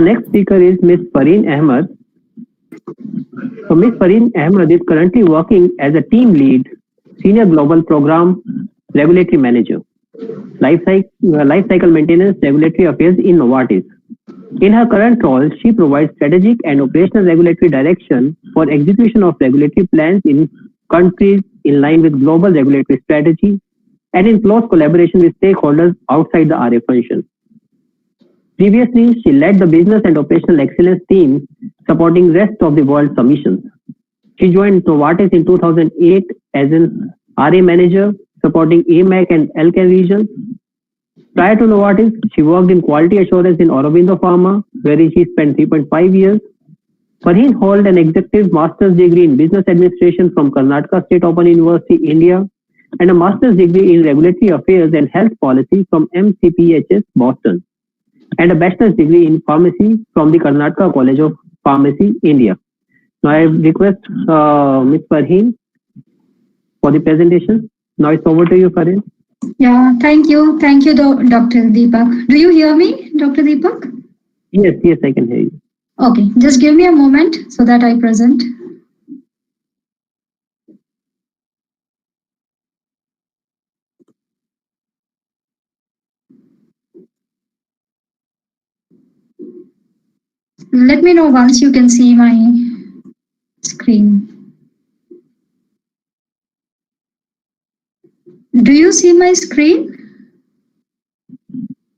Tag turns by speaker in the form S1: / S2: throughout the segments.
S1: Next speaker is Ms. Fareen Ahmed. So Ms. Fareen Ahmed is currently working as a team lead, senior global program regulatory manager, life cycle maintenance regulatory affairs in Novartis. In her current role, she provides strategic and operational regulatory direction for execution of regulatory plans in countries in line with global regulatory strategy and in close collaboration with stakeholders outside the RA function. Previously, she led the business and operational excellence team supporting rest of the world submissions. She joined Novartis in 2008 as an RA manager supporting AMEC and ALCAN regions. Prior to Novartis, she worked in quality assurance in Aurobindo Pharma, wherein she spent 3.5 years. Fareen holds an executive master's degree in business administration from Karnataka State Open University, India, and a master's degree in regulatory affairs and health policy from MCPHS, Boston, and a bachelor's degree in pharmacy from the Karnataka College of Pharmacy, India. Now I request Ms. Fareen for the presentation. Now it's over to you, Fareen.
S2: Yeah, thank you. Thank you, Dr. Deepak. Do you hear me, Dr. Deepak?
S1: Yes, I can hear you.
S2: Okay, just give me a moment so that I present. Let me know once you can see my screen. Do you see my screen?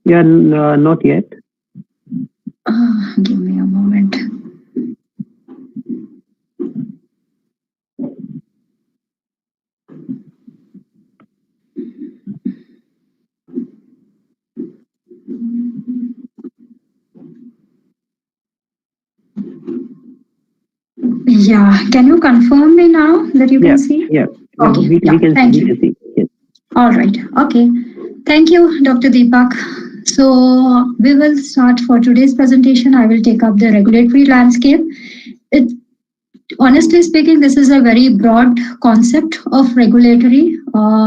S1: Yeah, not yet.
S2: Give me a moment. Yeah, can you confirm me now that you can see?
S1: Yeah.
S2: Okay.
S1: We can
S2: thank
S1: see. Yes.
S2: All right. Okay. Thank you, Dr. Deepak. So we will start for today's presentation. I will take up the regulatory landscape. Honestly speaking, this is a very broad concept of regulatory.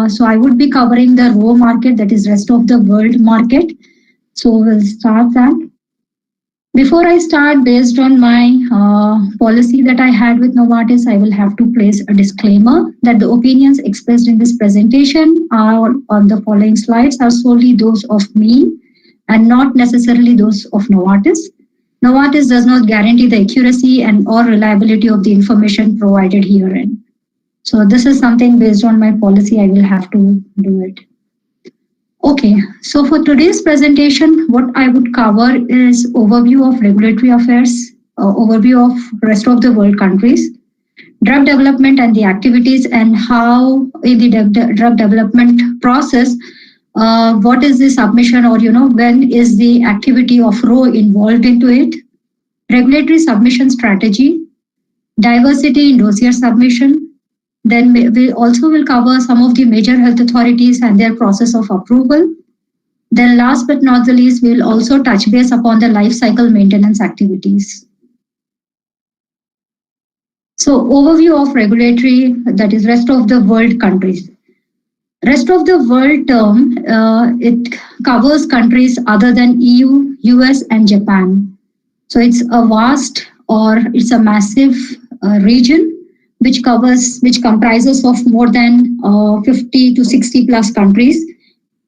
S2: So I would be covering the ROW market, that is rest of the world market. So we'll start that. Before I start, based on my policy that I had with Novartis, I will have to place a disclaimer that the opinions expressed in this presentation are on the following slides are solely those of me and not necessarily those of Novartis. Novartis does not guarantee the accuracy and or reliability of the information provided herein. So this is something based on my policy, I will have to do it. Okay, so for today's presentation, what I would cover is overview of regulatory affairs, overview of rest of the world countries, drug development and the activities and how in the drug development process, what is the submission or, when is the activity of ROW involved into it, regulatory submission strategy, diversity in dossier submission. Then we also will cover some of the major health authorities and their process of approval. Then last but not the least, we will also touch base upon the life cycle maintenance activities. So overview of regulatory, that is rest of the world countries. Rest of the world term, it covers countries other than EU, US and Japan. So it's a vast or it's a massive region which comprises of more than 50 to 60 plus countries,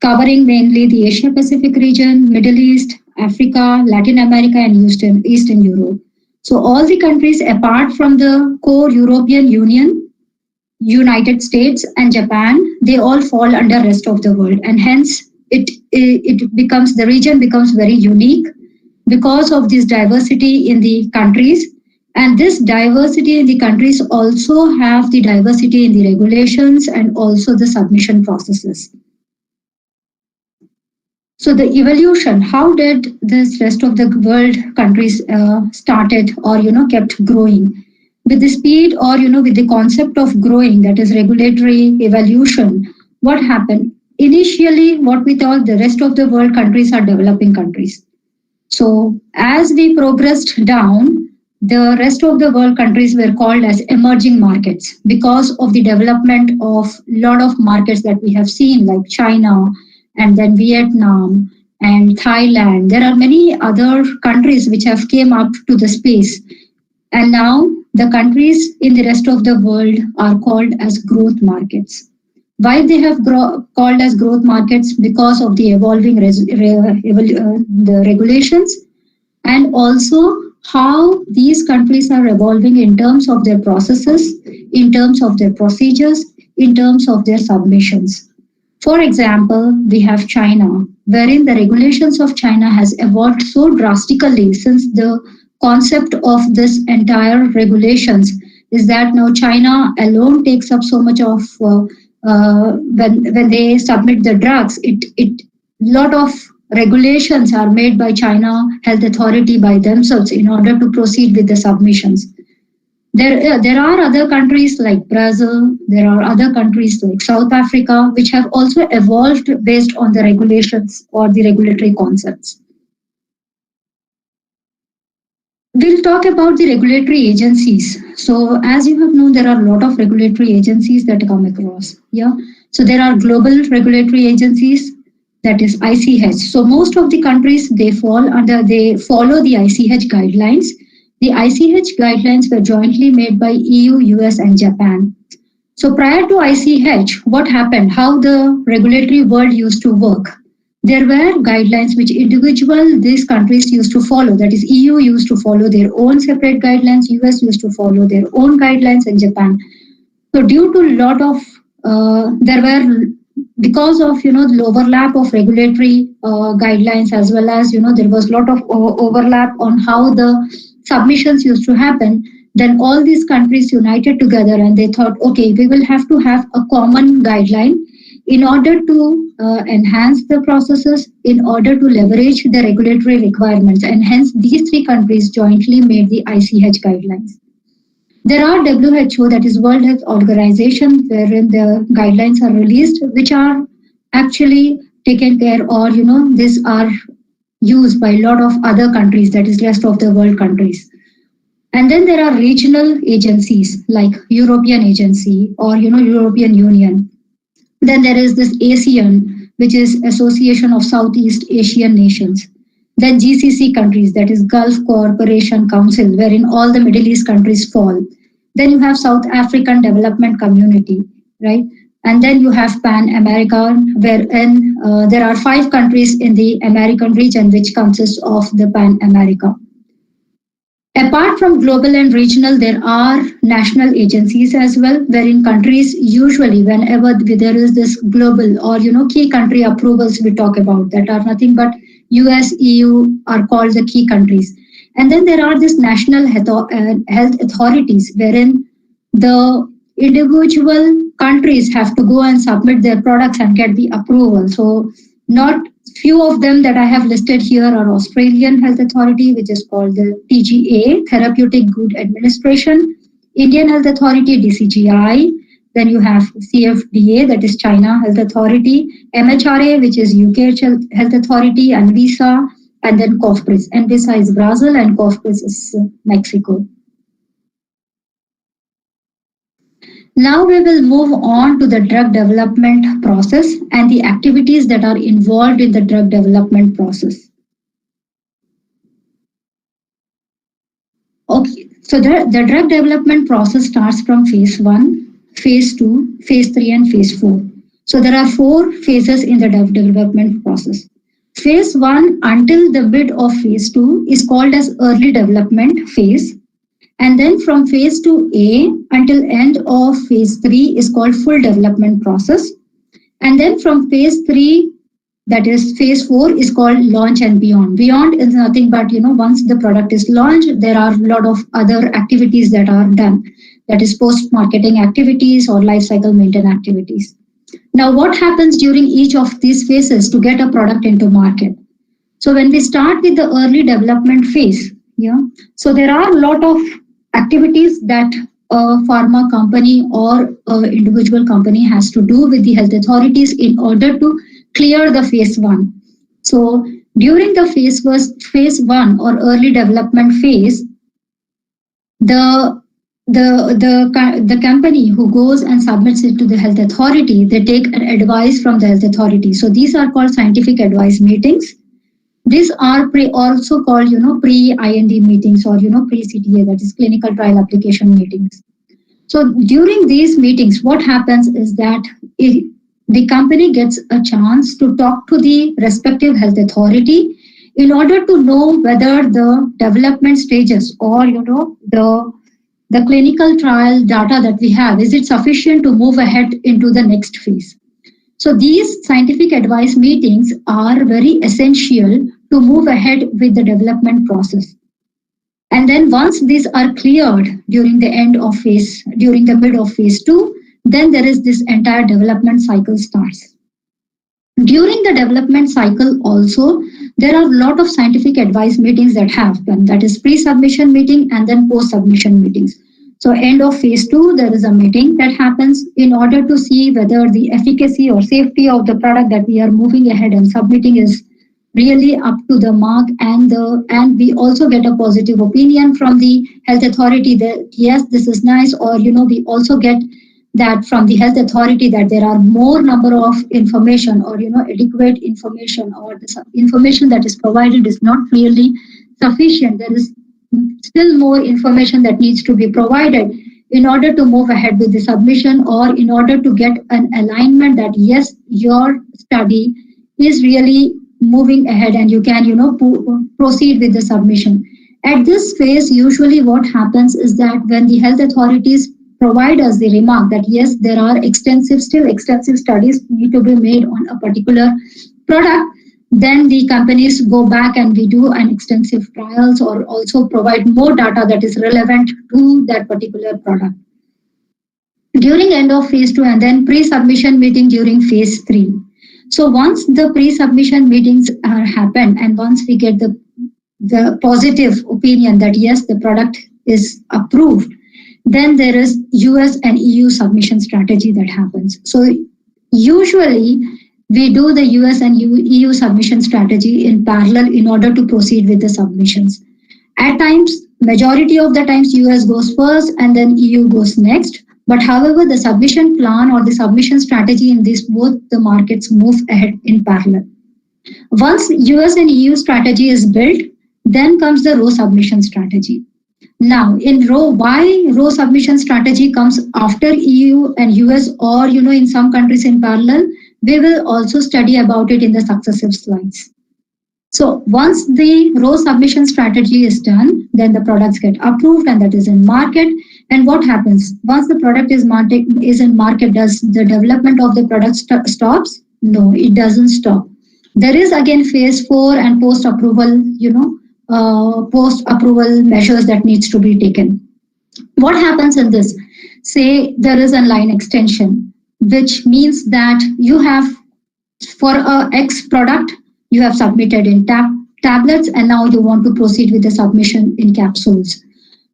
S2: covering mainly the Asia Pacific region, Middle East, Africa, Latin America, and Eastern Europe. So all the countries apart from the core European Union, United States, and Japan, they all fall under rest of the world, and hence the region becomes very unique because of this diversity in the countries. And this diversity in the countries also have the diversity in the regulations and also the submission processes. So the evolution, how did this rest of the world countries started or, kept growing? With the speed or, with the concept of growing, that is regulatory evolution, what happened? Initially, what we thought the rest of the world countries are developing countries. So as we progressed down, the rest of the world countries were called as emerging markets because of the development of a lot of markets that we have seen like China and then Vietnam and Thailand. There are many other countries which have came up to the space. And now the countries in the rest of the world are called as growth markets. Why they have called as growth markets? Because of the evolving the regulations, and also how these countries are evolving in terms of their processes, in terms of their procedures, in terms of their submissions. For example, we have China, wherein the regulations of China has evolved so drastically since the concept of this entire regulations is that now China alone takes up so much of when they submit the drugs, it lot of regulations are made by China Health Authority by themselves in order to proceed with the submissions. There are other countries like Brazil, there are other countries like South Africa, which have also evolved based on the regulations or the regulatory concepts. We'll talk about the regulatory agencies. So as you have known, there are a lot of regulatory agencies that come across. Yeah. So there are global regulatory agencies, that is ICH. So most of the countries, they follow the ICH guidelines. The ICH guidelines were jointly made by EU, US, and Japan. So prior to ICH, what happened? How the regulatory world used to work? There were guidelines which these countries used to follow. That is, EU used to follow their own separate guidelines, US used to follow their own guidelines, and Japan. So due to a lot of because of the overlap of regulatory guidelines, as well as there was a lot of overlap on how the submissions used to happen. Then all these countries united together and they thought, okay, we will have to have a common guideline in order to enhance the processes, in order to leverage the regulatory requirements, and hence these three countries jointly made the ICH guidelines. There are WHO, that is World Health Organization, wherein the guidelines are released, which are actually taken care, or these are used by a lot of other countries, that is rest of the world countries. And then there are regional agencies like European Agency or European Union. Then there is this ASEAN, which is Association of Southeast Asian Nations. Then GCC countries, that is Gulf Cooperation Council, wherein all the Middle East countries fall. Then you have South African Development Community, right? And then you have Pan America, wherein there are 5 countries in the American region, which consists of the Pan America. Apart from global and regional, there are national agencies as well, wherein countries usually, whenever there is this global or key country approvals we talk about, that are nothing but US, EU are called the key countries. And then there are these national health authorities, wherein the individual countries have to go and submit their products and get the approval. So not few of them that I have listed here are Australian Health Authority, which is called the TGA, Therapeutic Good Administration, Indian Health Authority, DCGI. Then you have CFDA, that is China Health Authority, MHRA, which is UK Health Authority, ANVISA, and then COFPRIS. ANVISA is Brazil and COFPRIS is Mexico. Now we will move on to the drug development process and the activities that are involved in the drug development process. Okay, so the drug development process starts from phase 1, phase 2, phase 3, and phase 4. So there are 4 phases in the drug development process. Phase 1 until the mid of phase 2 is called as early development phase. And then from phase 2A until end of phase 3 is called full development process. And then from phase 3, that is phase 4, is called launch and beyond. Beyond is nothing but, once the product is launched, there are a lot of other activities that are done. That is post-marketing activities or life cycle maintenance activities. Now, what happens during each of these phases to get a product into market? So when we start with the early development phase, so there are a lot of activities that a pharma company or an individual company has to do with the health authorities in order to clear the phase 1. So during the phase 1 or early development phase, the company who goes and submits it to the health authority, they take an advice from the health authority. So these are called scientific advice meetings. These are also called, pre-IND meetings or, pre-CTA, that is clinical trial application meetings. So during these meetings, what happens is that the company gets a chance to talk to the respective health authority in order to know whether the development stages or, the clinical trial data that we have, is it sufficient to move ahead into the next phase? So these scientific advice meetings are very essential to move ahead with the development process. And then once these are cleared during the mid of phase 2, then there is this entire development cycle starts. During the development cycle also, there are a lot of scientific advice meetings that happen, that is pre-submission meeting and then post-submission meetings. So end of phase 2, there is a meeting that happens in order to see whether the efficacy or safety of the product that we are moving ahead and submitting is really up to the mark, and we also get a positive opinion from the health authority that yes, this is nice, or we also get that from the health authority that there are more number of information or adequate information, or the information that is provided is not really sufficient. There is still more information that needs to be provided in order to move ahead with the submission, or in order to get an alignment that yes, your study is really moving ahead and you can proceed with the submission. At this phase, usually what happens is that when the health authorities provide us the remark that yes, there are extensive studies need to be made on a particular product, then the companies go back and we do an extensive trials or also provide more data that is relevant to that particular product. During end of phase 2 and then pre-submission meeting during phase 3. So once the pre-submission meetings are happened and once we get the positive opinion that yes, the product is approved, then there is US and EU submission strategy that happens. So usually we do the US and EU submission strategy in parallel in order to proceed with the submissions. At times, majority of the times US goes first and then EU goes next. But however, the submission plan or the submission strategy in these both the markets move ahead in parallel. Once US and EU strategy is built, then comes the row submission strategy. Now, in row, why row submission strategy comes after EU and US or, in some countries in parallel, we will also study about it in the successive slides. So once the row submission strategy is done, then the products get approved and that is in market. And what happens? Once the product is in market, does the development of the product stops? No, it doesn't stop. There is again phase 4 and post-approval, post-approval measures that needs to be taken. What happens in this? Say there is a line extension, which means that you have, for a X product, you have submitted in tablets and now you want to proceed with the submission in capsules.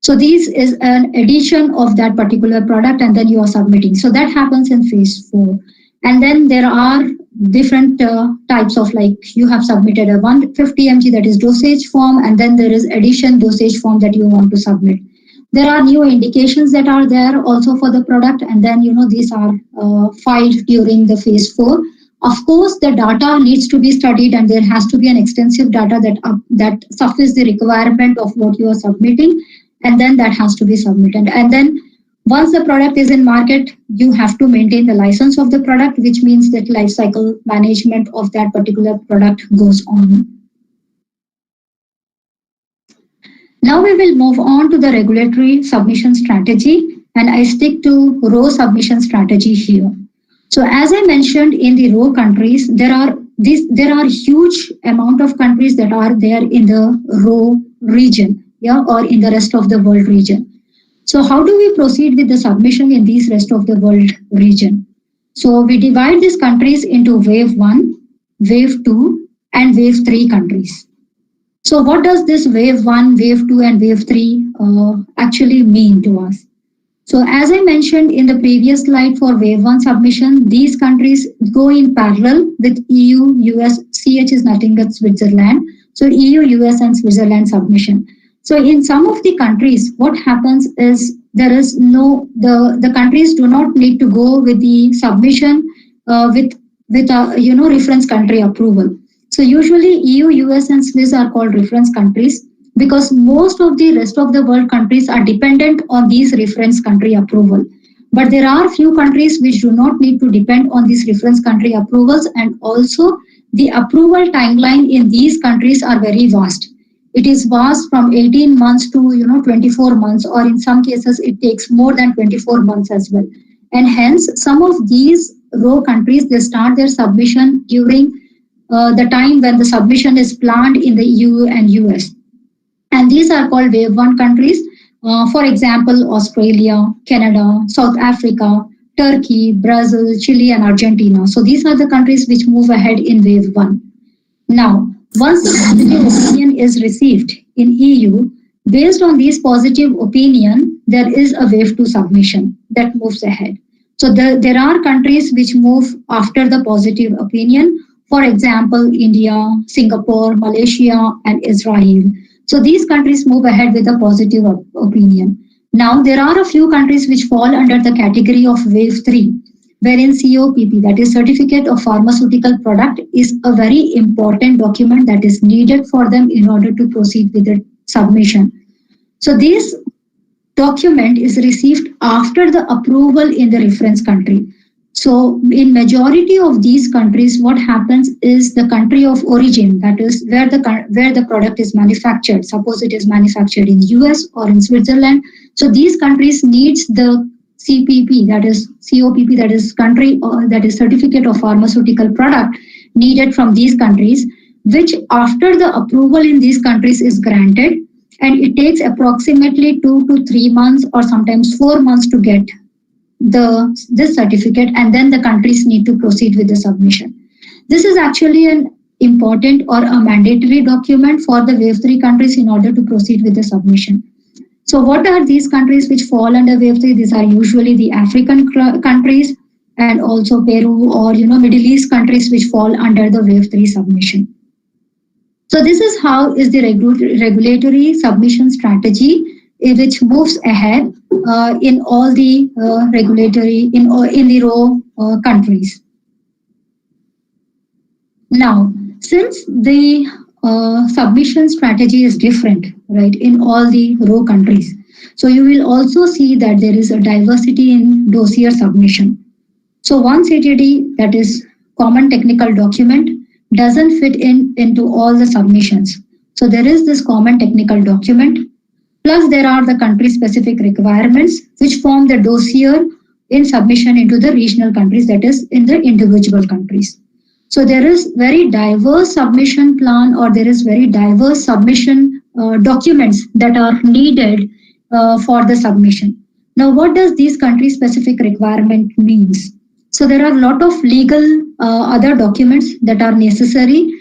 S2: So this is an addition of that particular product and then you are submitting. So that happens in phase 4. And then there are different types of, like you have submitted a 150 mg that is dosage form, and then there is addition dosage form that you want to submit. There are new indications that are there also for the product, and then these are filed during the phase 4. Of course, the data needs to be studied and there has to be an extensive data that suffices the requirement of what you are submitting, and then that has to be submitted. And then once the product is in market, you have to maintain the license of the product, which means that life cycle management of that particular product goes on. Now we will move on to the regulatory submission strategy, and I stick to row submission strategy here. So as I mentioned, in the row countries, there are huge amount of countries that are there in the row region, or in the rest of the world region. So how do we proceed with the submission in these rest of the world region? So we divide these countries into wave 1, wave 2, and wave 3 countries. So what does this wave 1, wave 2, and wave 3 actually mean to us? So as I mentioned in the previous slide, for wave 1 submission, these countries go in parallel with EU, US, CH is nothing but Switzerland. So EU, US, and Switzerland submission. So in some of the countries, what happens is the countries do not need to go with the submission with a reference country approval. So usually EU, US and Swiss are called reference countries because most of the rest of the world countries are dependent on these reference country approval. But there are few countries which do not need to depend on these reference country approvals, and also the approval timeline in these countries are very vast. It is vast from 18 months to 24 months, or in some cases it takes more than 24 months as well. And hence some of these raw countries, they start their submission during the time when the submission is planned in the EU and US. And these are called wave 1 countries. For example, Australia, Canada, South Africa, Turkey, Brazil, Chile, and Argentina. So these are the countries which move ahead in wave 1. Now, once the positive opinion is received in EU, based on this positive opinion, there is a wave 2 submission that moves ahead. So there are countries which move after the positive opinion. For example, India, Singapore, Malaysia, and Israel. So these countries move ahead with a positive opinion. Now, there are a few countries which fall under the category of wave 3, wherein COPP, that is Certificate of Pharmaceutical Product, is a very important document that is needed for them in order to proceed with the submission. So this document is received after the approval in the reference country. So in majority of these countries, what happens is the country of origin, that is where the product is manufactured. Suppose it is manufactured in US or in Switzerland. So these countries needs the CPP, that is COPP, that is country, that is Certificate of Pharmaceutical Product, needed from these countries, which after the approval in these countries is granted, and it takes approximately 2 to 3 months or sometimes 4 months to get this certificate, and then the countries need to proceed with the submission. This is actually an important or a mandatory document for the wave 3 countries in order to proceed with the submission. So what are these countries which fall under wave 3? These are usually the African countries and also Peru or Middle East countries which fall under the wave 3 submission. So this is how is the regulatory submission strategy which moves ahead in all the regulatory, in the raw countries. Now, since the submission strategy is different, right, in all the raw countries, so you will also see that there is a diversity in dossier submission. So one CTD, that is Common Technical Document, doesn't fit into all the submissions. So there is this Common Technical Document, plus there are the country-specific requirements which form the dossier in submission into the regional countries, that is in the individual countries. So there is very diverse submission plan, or there is very diverse submission documents that are needed for the submission. Now, what does these country-specific requirement means? So there are a lot of legal other documents that are necessary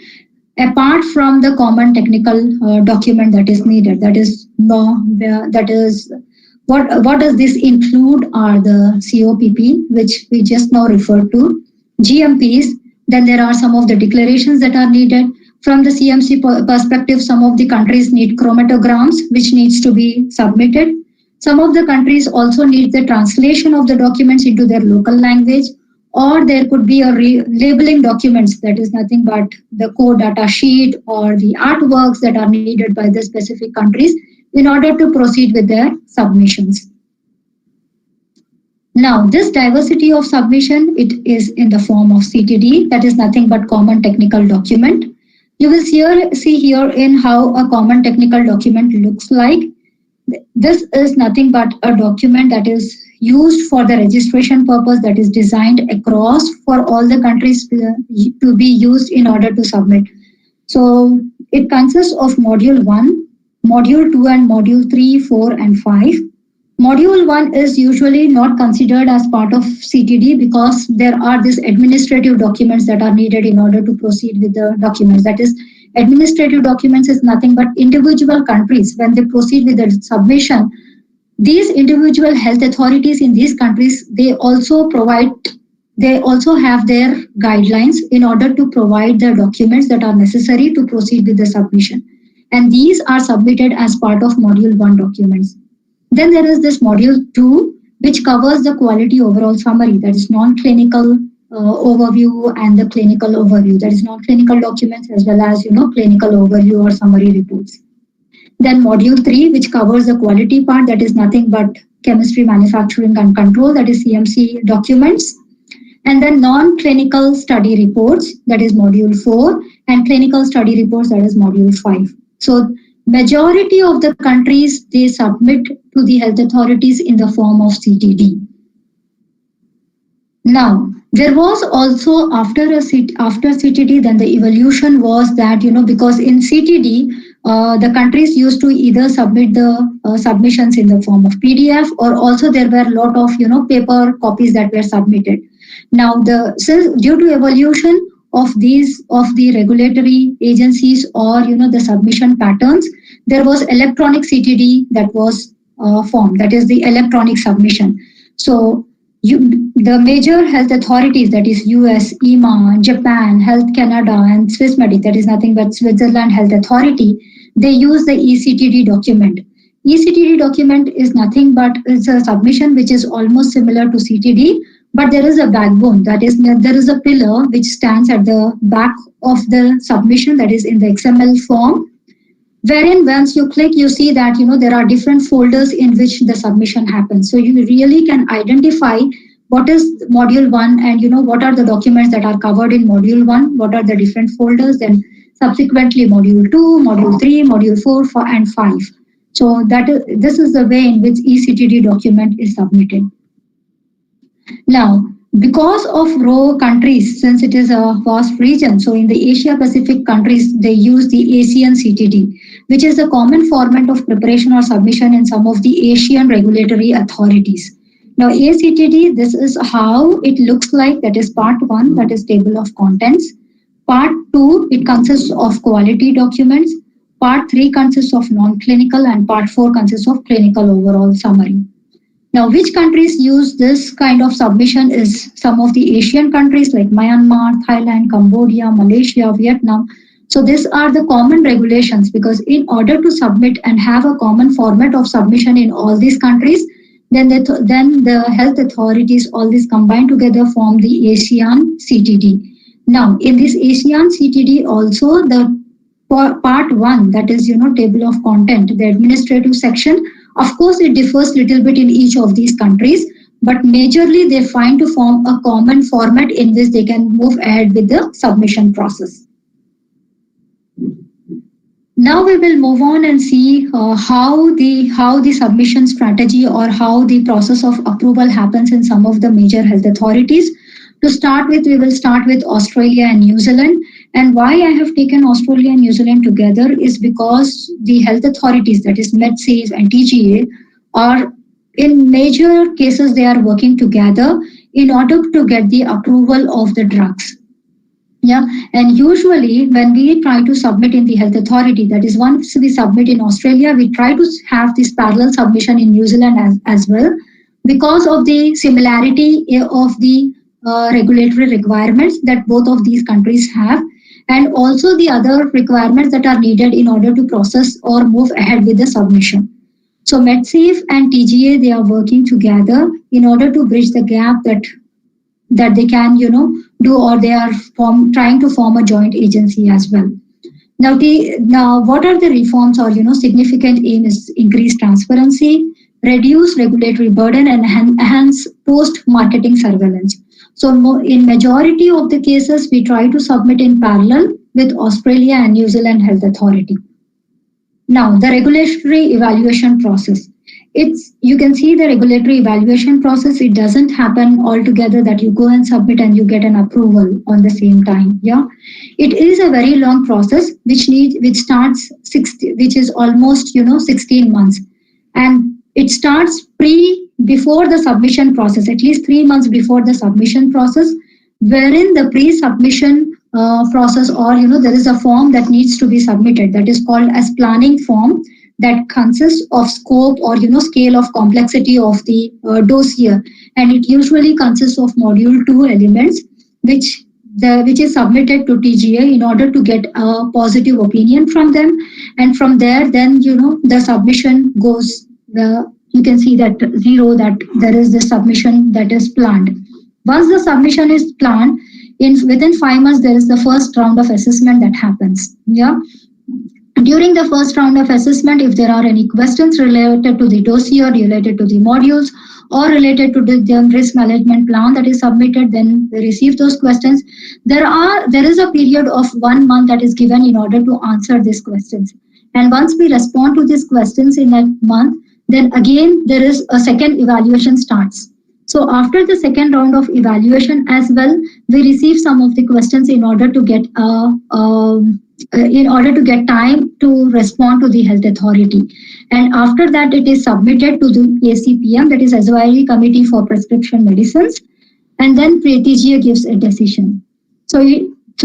S2: apart from the common technical document that is needed. That is what does this include are the COPP, which we just now referred to, GMPs. Then there are some of the declarations that are needed. From the CMC perspective, some of the countries need chromatograms, which needs to be submitted. Some of the countries also need the translation of the documents into their local language, or there could be a labeling documents, that is nothing but the core data sheet or the artworks that are needed by the specific countries in order to proceed with their submissions. Now, this diversity of submission, it is in the form of CTD, that is nothing but Common Technical Document. You will see here in how a common technical document looks like. This is nothing but a document that is used for the registration purpose, that is designed across for all the countries to be used in order to submit. So it consists of Module 1, Module 2 and Module 3, 4 and 5. Module 1 is usually not considered as part of CTD because there are these administrative documents that are needed in order to proceed with the documents. That is, administrative documents is nothing but individual countries. When they proceed with the submission, these individual health authorities in these countries, they also have their guidelines in order to provide the documents that are necessary to proceed with the submission. And these are submitted as part of Module 1 documents. Then there is this Module 2, which covers the quality overall summary, that is non-clinical overview and the clinical overview. That is non-clinical documents as well as clinical overview or summary reports. Then module 3, which covers the quality part, that is nothing but chemistry, manufacturing and control, that is CMC documents. And then non-clinical study reports, that is module 4, and clinical study reports, that is module 5. So majority of the countries, they submit to the health authorities in the form of CTD. Now, there was also after CTD, then the evolution was that, because in CTD, the countries used to either submit the submissions in the form of PDF, or also there were a lot of, paper copies that were submitted. Now, due to evolution of the regulatory agencies or, the submission patterns, there was electronic CTD that was formed, that is the electronic submission. So, the major health authorities, that is US, EMA, Japan, Health Canada, and Swissmedic, that is nothing but Switzerland Health Authority, they use the eCTD document. eCTD document is nothing but it's a submission which is almost similar to CTD, but there is a backbone, that is there is a pillar which stands at the back of the submission, that is in the XML form, wherein once you click, you see that there are different folders in which the submission happens. So you really can identify what is module 1 and what are the documents that are covered in module 1, what are the different folders, then subsequently module 2, module 3, module 4, and 5. So this is the way in which eCTD document is submitted. Now, because of ROW countries, since it is a vast region, so in the Asia Pacific countries, they use the ASEAN CTD, which is a common format of preparation or submission in some of the Asian regulatory authorities. Now, ACTD, this is how it looks like. That is part 1, that is table of contents. Part 2, it consists of quality documents. Part 3 consists of non-clinical, and part 4 consists of clinical overall summary. Now, which countries use this kind of submission is some of the Asian countries like Myanmar, Thailand, Cambodia, Malaysia, Vietnam. So these are the common regulations, because in order to submit and have a common format of submission in all these countries, then the health authorities, all these combined together, form the ASEAN CTD. Now, in this ASEAN CTD also, the part 1, that is, table of content, the administrative section, of course, it differs little bit in each of these countries, but majorly they find to form a common format in which they can move ahead with the submission process. Now we will move on and see how the submission strategy or how the process of approval happens in some of the major health authorities. To start with, we will start with Australia and New Zealand. And why I have taken Australia and New Zealand together is because the health authorities, that is Medsafe and TGA, are in major cases they are working together in order to get the approval of the drugs. Yeah, and usually when we try to submit in the health authority, that is once we submit in Australia, we try to have this parallel submission in New Zealand as well, because of the similarity of the regulatory requirements that both of these countries have, and also the other requirements that are needed in order to process or move ahead with the submission. So Medsafe and TGA, they are working together in order to bridge the gap that they can, do, or they are trying to form a joint agency as well. Now, what are the reforms or, significant aim is increase transparency, reduce regulatory burden, and enhance post-marketing surveillance. So in majority of the cases, we try to submit in parallel with Australia and New Zealand Health Authority. Now, the regulatory evaluation process. You can see the regulatory evaluation process. It doesn't happen altogether that you go and submit and you get an approval on the same time. Yeah, it is a very long process which is almost 16 months, and it starts before the submission process, at least 3 months before the submission process, wherein the pre-submission process, or there is a form that needs to be submitted that is called as planning form, that consists of scope or scale of complexity of the dossier, and it usually consists of module 2 elements which is submitted to TGA in order to get a positive opinion from them, and from there then the submission goes. You can see that 0, that there is the submission that is planned. Once the submission is planned, within 5 months, there is the first round of assessment that happens. Yeah. During the first round of assessment, if there are any questions related to the dossier, related to the modules, or related to the risk management plan that is submitted, then we receive those questions. There is a period of 1 month that is given in order to answer these questions. And once we respond to these questions in that month, then again there is a second evaluation starts. So after the second round of evaluation as well, we receive some of the questions in order to get time to respond to the health authority. And after that, it is submitted to the ACPM, that is Advisory Committee for Prescription Medicines, and then TGA gives a decision. So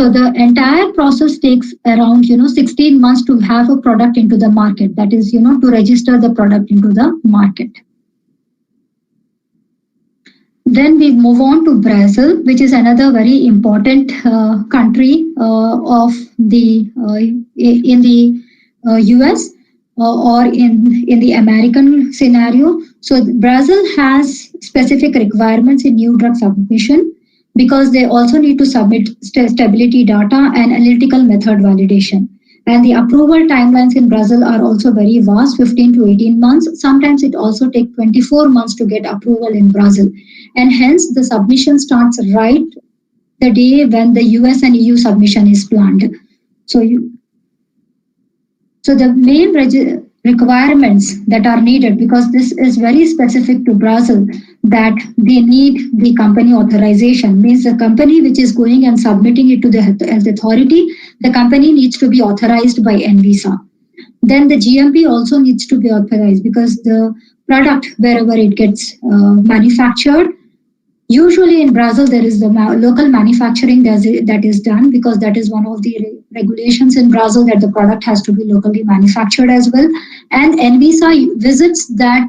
S2: the entire process takes around 16 months to have a product into the market. That is to register the product into the market. Then we move on to Brazil, which is another very important country of the in the US or in the American scenario. So Brazil has specific requirements in new drug submission because they also need to submit stability data and analytical method validation. And the approval timelines in Brazil are also very vast, 15 to 18 months. Sometimes it also takes 24 months to get approval in Brazil. And hence the submission starts right the day when the US and EU submission is planned. So the main requirements that are needed, because this is very specific to Brazil, that they need the company authorization, means the company which is going and submitting it to the health authority, the company needs to be authorized by ANVISA. Then the GMP also needs to be authorized because the product, wherever it gets manufactured, usually in Brazil, there is the local manufacturing that is done, because that is one of the regulations in Brazil, that the product has to be locally manufactured as well. And ANVISA visits that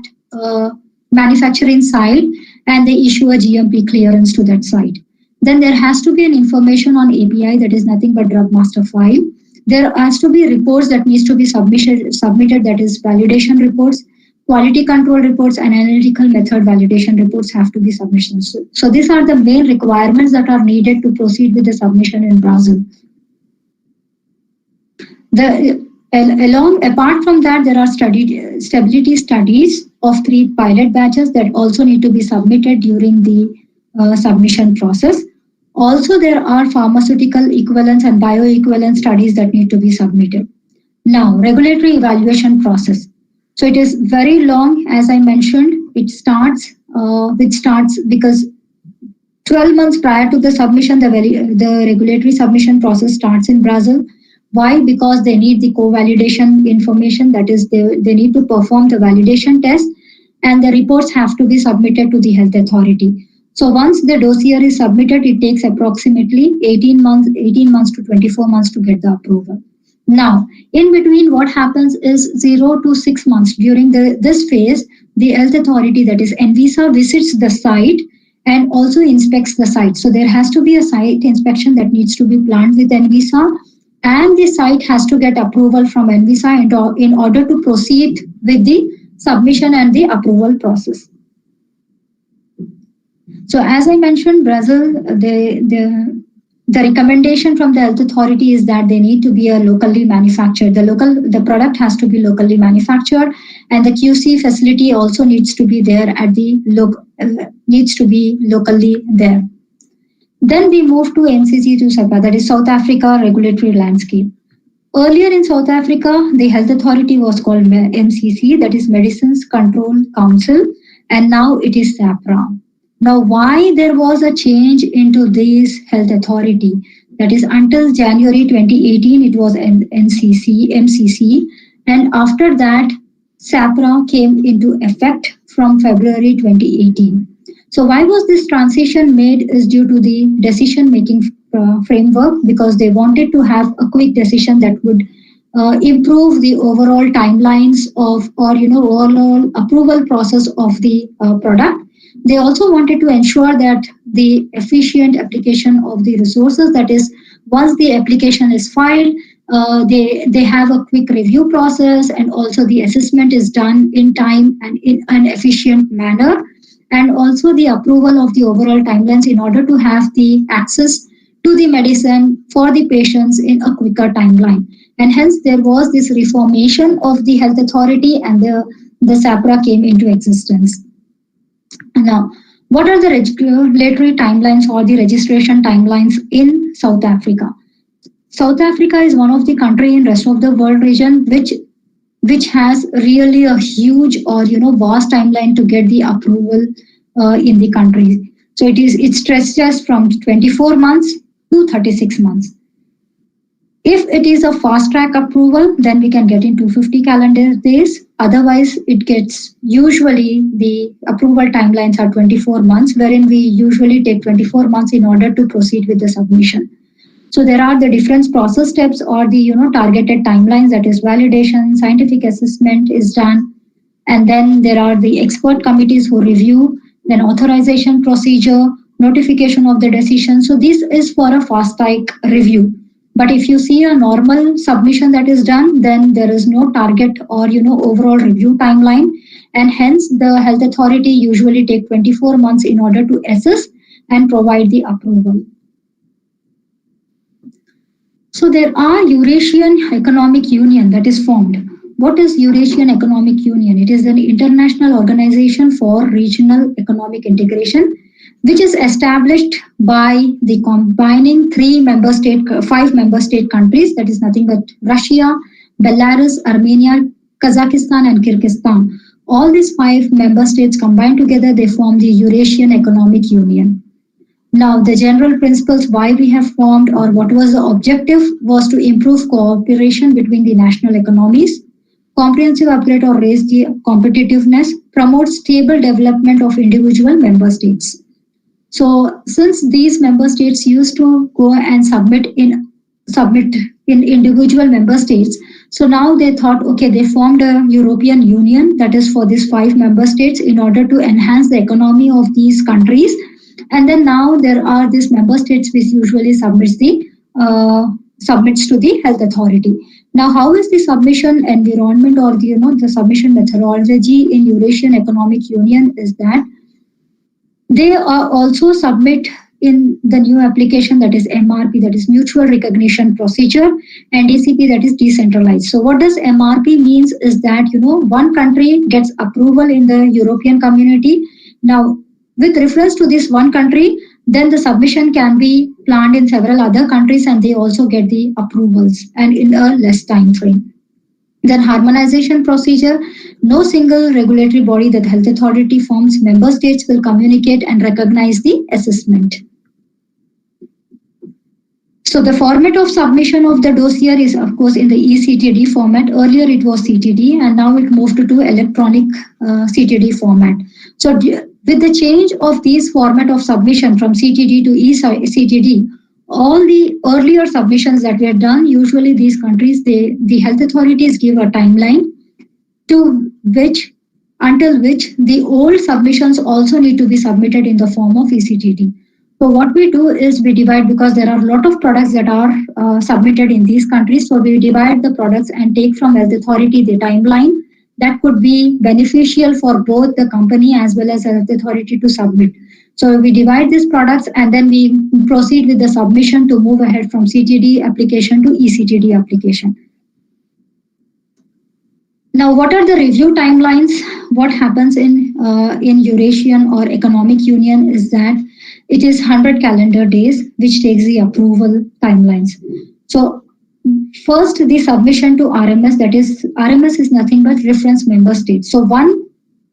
S2: manufacturing site and they issue a GMP clearance to that site. Then there has to be an information on API, that is nothing but drug master file. There has to be reports that needs to be submitted, that is validation reports, quality control reports, and analytical method validation reports have to be submitted. So these are the main requirements that are needed to proceed with the submission in Brazil. Apart from that, there are stability studies of 3 pilot batches that also need to be submitted during the submission process. Also, there are pharmaceutical equivalence and bioequivalence studies that need to be submitted. Now, regulatory evaluation process. So it is very long, as I mentioned. It starts because 12 months prior to the submission, the regulatory submission process starts in Brazil. Why? Because they need the co-validation information, that is they need to perform the validation test, and the reports have to be submitted to the health authority. So once the dossier is submitted, it takes approximately 18 months to 24 months to get the approval. Now, in between, what happens is 0 to 6 months. During this phase, the health authority, that is ANVISA, visits the site and also inspects the site. So there has to be a site inspection that needs to be planned with ANVISA, and the site has to get approval from ANVISA in order to proceed with the submission and the approval process. So as I mentioned, Brazil, the recommendation from the health authority is that they need to be locally manufactured. The product has to be locally manufactured, and the QC facility also needs to be there locally there. Then we move to MCC2SAPA, that is South Africa regulatory landscape. Earlier in South Africa, the health authority was called MCC, that is Medicines Control Council, and now it is SAHPRA. Now, why there was a change into this health authority? That is, until January 2018, it was MCC, and after that, SAHPRA came into effect from February 2018. So why was this transition made is due to the decision-making framework, because they wanted to have a quick decision that would improve the overall timelines of overall approval process of the product. They also wanted to ensure that the efficient application of the resources, that is, once the application is filed, they have a quick review process, and also the assessment is done in time and in an efficient manner. and also the approval of the overall timelines in order to have the access to the medicine for the patients in a quicker timeline. And hence there was this reformation of the health authority, and the SAPRA came into existence. Now, what are the regulatory timelines or the registration timelines in South Africa? South Africa is one of the country in rest of the world region which has really a huge or vast timeline to get the approval in the country. So it stretches from 24 months to 36 months. If it is a fast track approval, then we can get in 250 calendar days. Otherwise, it gets usually the approval timelines are 24 months, wherein we usually take 24 months in order to proceed with the submission. So there are the different process steps or the targeted timelines, that is validation, scientific assessment is done, and then there are the expert committees who review, then authorization procedure, notification of the decision. So this is for a fast track review. But if you see a normal submission that is done, then there is no target or overall review timeline, and hence the health authority usually take 24 months in order to assess and provide the approval. So there are Eurasian Economic Union that is formed. What is Eurasian Economic Union? It is an international organization for regional economic integration, which is established by the combining 5 member state countries, that is nothing but Russia, Belarus, Armenia, Kazakhstan, and Kyrgyzstan. All these 5 member states combined together, they form the Eurasian Economic Union. Now, the general principles why we have formed or what was the objective was to improve cooperation between the national economies, comprehensive upgrade or raise the competitiveness, promote stable development of individual member states. So since these member states used to go and submit in individual member states, so now they thought, okay, they formed a European Union that is for these 5 member states in order to enhance the economy of these countries. And then now there are these member states which usually submits to the health authority. Now, how is the submission environment or the submission methodology in Eurasian Economic Union is that they are also submit in the new application, that is MRP, that is Mutual Recognition Procedure, and DCP, that is decentralized. So what does MRP means is that one country gets approval in the European community. Now, with reference to this one country, then the submission can be planned in several other countries and they also get the approvals and in a less time frame. Then harmonization procedure, no single regulatory body that health authority forms, member states will communicate and recognize the assessment. So the format of submission of the dossier is of course in the eCTD format. Earlier it was CTD and now it moved to electronic CTD format. So with the change of these format of submission from CTD to eCTD, all the earlier submissions that were done, usually these countries, the health authorities give a timeline until which the old submissions also need to be submitted in the form of eCTD. So what we do is we divide, because there are a lot of products that are submitted in these countries. So we divide the products and take from health authority the timeline that could be beneficial for both the company as well as health authority to submit. So we divide these products and then we proceed with the submission to move ahead from CTD application to eCTD application. Now, what are the review timelines? What happens in Eurasian or Economic Union is that it is 100 calendar days, which takes the approval timelines. So first, the submission to RMS, that is, RMS is nothing but reference member state. So one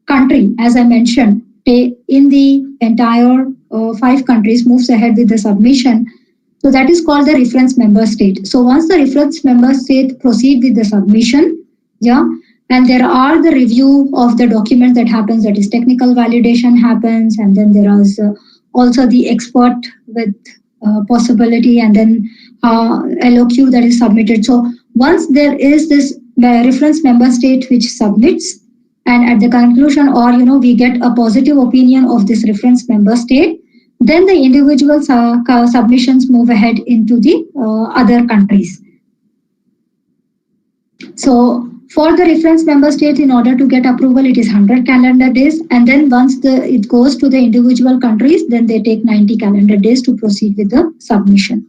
S2: country, as I mentioned, in the entire 5 countries moves ahead with the submission. So that is called the reference member state. So once the reference member state proceed with the submission, and there are the review of the document that happens, that is technical validation happens, and then there is also the expert with possibility, and then LOQ that is submitted. So once there is this reference member state which submits, and at the conclusion or we get a positive opinion of this reference member state, then the individual submissions move ahead into the other countries. So for the reference member state, in order to get approval, it is 100 calendar days. And then once it goes to the individual countries, then they take 90 calendar days to proceed with the submission.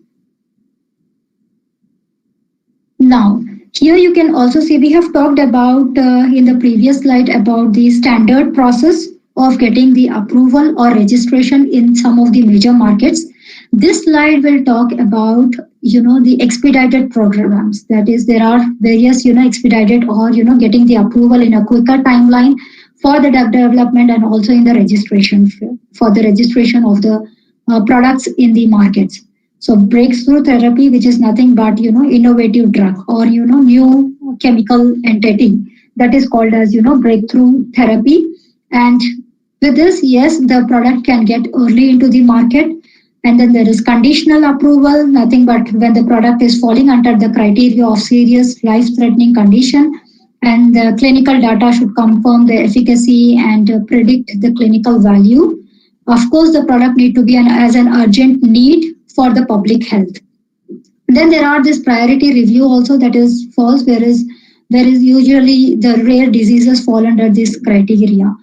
S2: Now, here you can also see we have talked about in the previous slide about the standard process of getting the approval or registration in some of the major markets. This slide will talk about the expedited programs. That is, there are various expedited or getting the approval in a quicker timeline for the drug development and also in the registration for the registration of the products in the markets. So breakthrough therapy, which is nothing but innovative drug or new chemical entity, that is called as breakthrough therapy. And with this, yes, the product can get early into the market. And then there is conditional approval, nothing but when the product is falling under the criteria of serious life-threatening condition, and the clinical data should confirm the efficacy and predict the clinical value. Of course, the product need to be as an urgent need for the public health. Then there are this priority review also that is false, whereas usually the rare diseases fall under this criteria.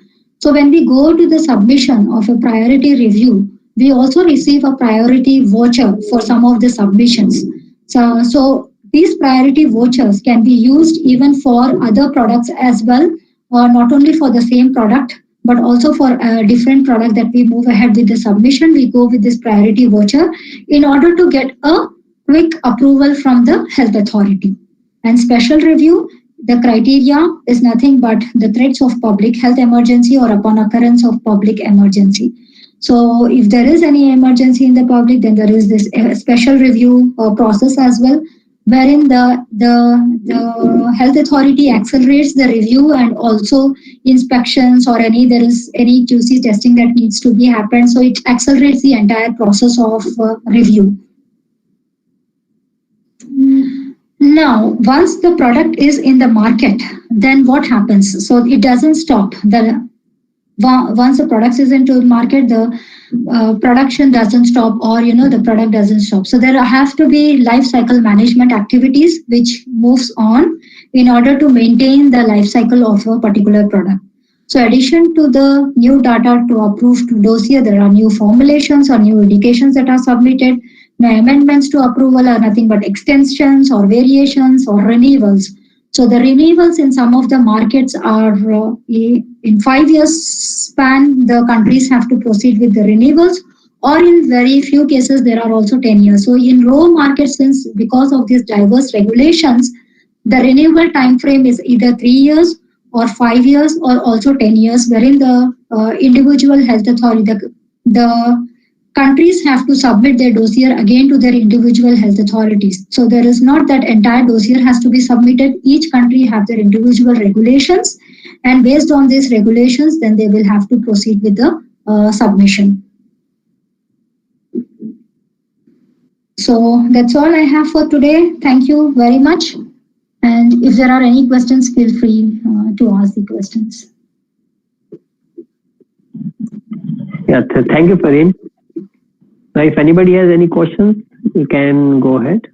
S2: So when we go to the submission of a priority review, we also receive a priority voucher for some of the submissions. So these priority vouchers can be used even for other products as well, or not only for the same product, but also for a different product that we move ahead with the submission, we go with this priority voucher in order to get a quick approval from the health authority. And special review, the criteria is nothing but the threats of public health emergency or upon occurrence of public emergency. So if there is any emergency in the public, then there is this special review process as well, wherein the health authority accelerates the review and also inspections or there is any QC testing that needs to be happened. So it accelerates the entire process of review. Now, once the product is in the market, then what happens? So it doesn't stop. Once the product is into the market, the production doesn't stop, or the product doesn't stop. So there have to be life cycle management activities which moves on in order to maintain the life cycle of a particular product. So addition to the new data to approved dossier, there are new formulations or new indications that are submitted. Now, amendments to approval are nothing but extensions or variations or renewals. So the renewals in some of the markets are in 5 years span, the countries have to proceed with the renewals, or in very few cases, there are also 10 years. So in raw markets, since because of these diverse regulations, the renewal time frame is either 3 years or 5 years or also 10 years, wherein the individual health authority, the countries have to submit their dossier again to their individual health authorities. So there is not that entire dossier has to be submitted. Each country have their individual regulations, and based on these regulations, then they will have to proceed with the submission. So that's all I have for today. Thank you very much. And if there are any questions, feel free to ask the questions.
S1: Yeah, thank you, Fareen. Now, if anybody has any questions, you can go ahead.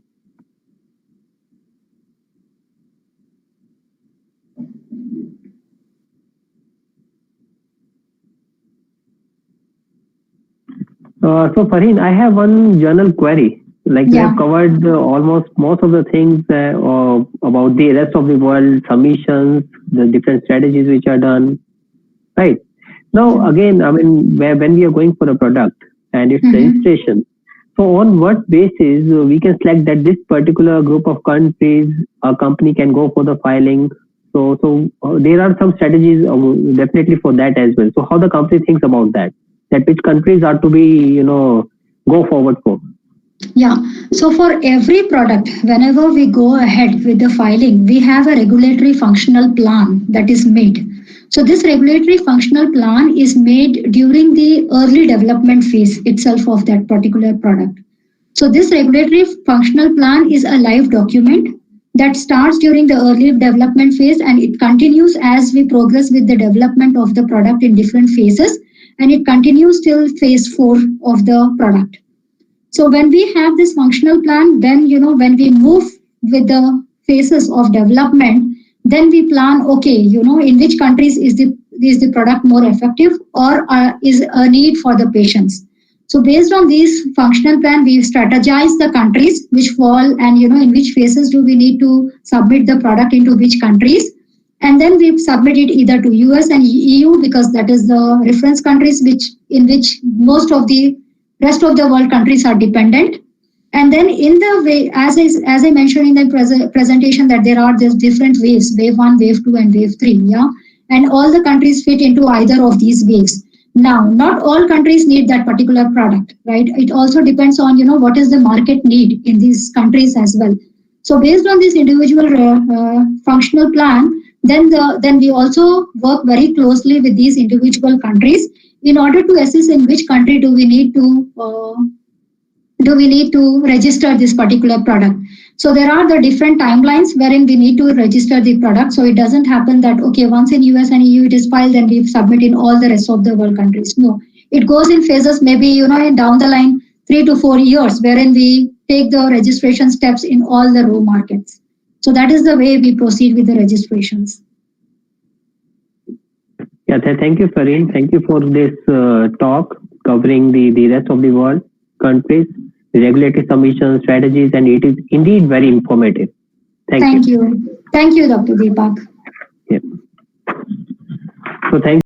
S1: So Fareen, I have one general query. Like we have covered almost most of the things about the rest of the world, submissions, the different strategies which are done. Right. Now, again, I mean, when we are going for a product and its registration, so on what basis we can select that this particular group of countries, a company can go for the filing? So there are some strategies definitely for that as well. So how the company thinks about that which countries are to be, go forward for?
S2: Yeah. So for every product, whenever we go ahead with the filing, we have a regulatory functional plan that is made. So this regulatory functional plan is made during the early development phase itself of that particular product. So this regulatory functional plan is a live document that starts during the early development phase, and it continues as we progress with the development of the product in different phases, and it continues till phase 4 of the product. So when we have this functional plan, then when we move with the phases of development, then we plan, okay, in which countries is the product more effective, or is a need for the patients. So based on these functional plan, we strategize the countries which fall, and in which phases do we need to submit the product into which countries. And then we submit it either to US and EU, because that is the reference countries in which most of the rest of the world countries are dependent. And then in the way, as I mentioned in the presentation, that there are these different waves, wave 1, wave 2, and wave 3. Yeah. And all the countries fit into either of these waves. Now, not all countries need that particular product, right? It also depends on, what is the market need in these countries as well. So based on this individual functional plan, then we also work very closely with these individual countries in order to assess in which country do we need to register this particular product. So there are the different timelines wherein we need to register the product. So it doesn't happen that, okay, once in US and EU it is filed, then we submit in all the rest of the world countries. No, it goes in phases, maybe, down the line, 3 to 4 years, wherein we take the registration steps in all the raw markets. So that is the way we proceed with the registrations.
S1: Yeah, thank you, Fareen. Thank you for this talk covering the rest of the world countries, regulatory submission strategies, and it is indeed very informative. Thank you.
S2: Thank you, Dr. Deepak.
S1: Yeah. So thank